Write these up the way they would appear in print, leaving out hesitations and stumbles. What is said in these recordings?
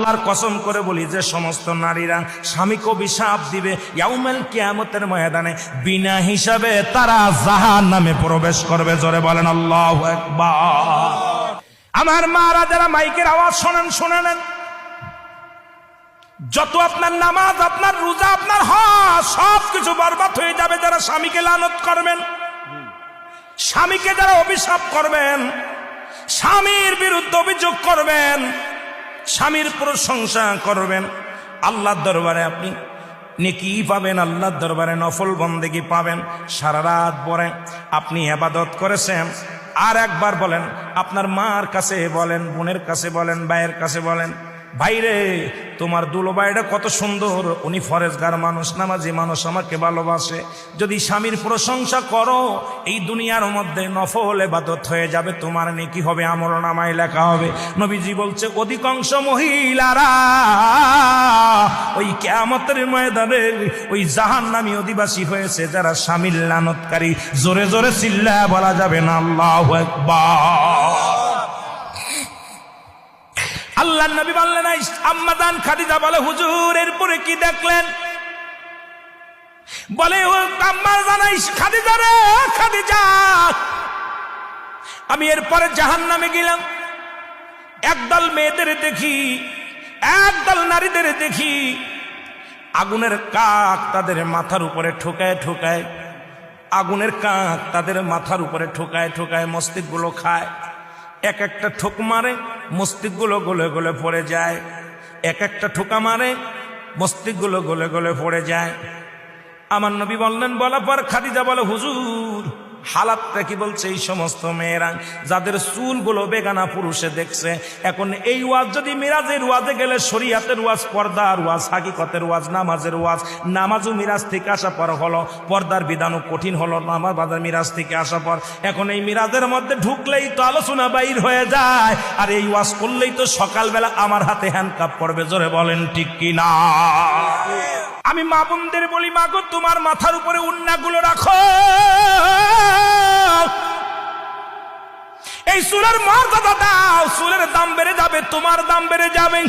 আল্লাহর কসম করে বলি যে সমস্ত নারীরা স্বামীকে অভিশাপ দিবে ইয়াউমুল কিয়ামতের ময়দানে বিনা হিসাবে তারা জাহান্নামে প্রবেশ করবে। জোরে বলেন আল্লাহু আকবার। আমার মারা যারা মাইকের আওয়াজ শোনেন, শুনে নেন, যত আপনার নামাজ, আপনার রোজা, আপনার হজ সবকিছু বরবাদ হয়ে যাবে যারা স্বামীকে লানত করবেন, স্বামীকে যারা অভিশাপ করবেন, স্বামীর বিরুদ্ধে অভিযোগ করবেন, স্বামীর প্রশংসা করবেন। আল্লাহর দরবারে আপনি নেকি পাবেন, আল্লাহর দরবারে নফল বন্দেগী পাবেন। সারা রাত পরে আপনি ইবাদত করেছেন, আর একবার বলেন, আপনার মার কাছে বলেন, বোনের কাছে বলেন, ভাইয়ের কাছে বলেন, ভাইরে তোমার দুলো ভাইটা কত সুন্দর, উনি ফরেজগার মানুষ, নামাজি মানুষ, আমাকে ভালোবাসে। যদি স্বামীর প্রশংসা করো এই দুনিয়ার মধ্যে নফল ইবাদত হয়ে যাবে, তোমার নেকি হবে, আমলনামায় লেখা হবে। নবীজি বলছে অধিকাংশ মহিলারা ওই কিয়ামতের ময়দানে ওই জাহান্নামী অধিবাসী হয়েছে যারা স্বামীর লানতকারী। জোরে জোরে চিল্লায়া বলা যাবে না আল্লাহু আকবার। আল্লাহ নবী বললেন, আম্মা জান খাদিজা বলে হুজুর এরপরে কি দেখলেন? বলে ও আম্মা জান খাদিজা রে, খাদিজা আমি এরপরে জাহান্নামে গেলাম, একদল মেয়েদের দেখি, একদল নারীদের দেখি, আগুনের কাক তাদের মাথার উপরে ঠোকায় ঠোকায়, আগুনের কাক তাদের মাথার উপরে ঠোকায় ঠোকায় মস্তিষ্কগুলো খায়। এক একটা ঠোক মারে, মস্তিষ্কগুলো গলে গলে পড়ে যায়। এক একটা ঠোকা মারে, মস্তিষ্কগুলো গলে গলে পড়ে যায়। আমার নবী বললেন, বলার পর খাদিজা বলে হুজুর হালাতটা কি? বলছে এই সমস্ত মেয়েরা যাদের চুলগুলো বেগানা পুরুষে দেখছে। এখন এই ওয়াজ যদি মিরাজের ওয়াজে গেলে শরীয়তের ওয়াজ, পর্দার ওয়াজ, হাকিকতের ওয়াজ, নামাজের ওয়াজ, নামাজও মিরাজ থেকে আসা পর হলো, পর্দার বিধানও কঠিন হলো নামাজ বাজার মিরাজ থেকে আসা পর। এখন এই মিরাজের মধ্যে ঢুকলেই তো আলোচনা বাইর হয়ে যায়, আর এই ওয়াজ করলেই তো সকালবেলা আমার হাতে হ্যান্ডকাপ পড়বে। জোরে বলেন ঠিক কি না? আমি মা বোনদের বলি, মা গো তোমার মাথার উপরে উন্নাগুলো রাখো, এই চুলের মর্যাদা দাও, চুলের দাম বেড়ে যাবে, তোমার দাম বেড়ে যাবে।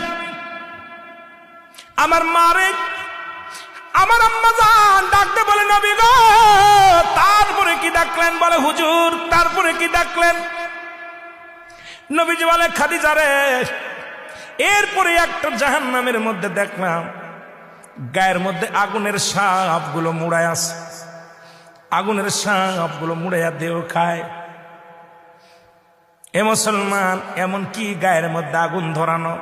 আমার মারে, আমার আম্মা জান ডাকতে বলে, নবী গো তারপরে কি দেখলেন? বলে হুজুর তারপরে কি দেখলেন? নবীজি বলে, খাদিজা রে এরপরে একটা জাহান্নামের মধ্যে দেখলাম গায়ের মধ্যে আগুনের সাপগুলো মুড়ায় আছে, আগুনের সাপগুলো মুড়াইয়া দেহ খায়। এ মুসলমান, এমন কি গায়ের মধ্যে আগুন ধরানো?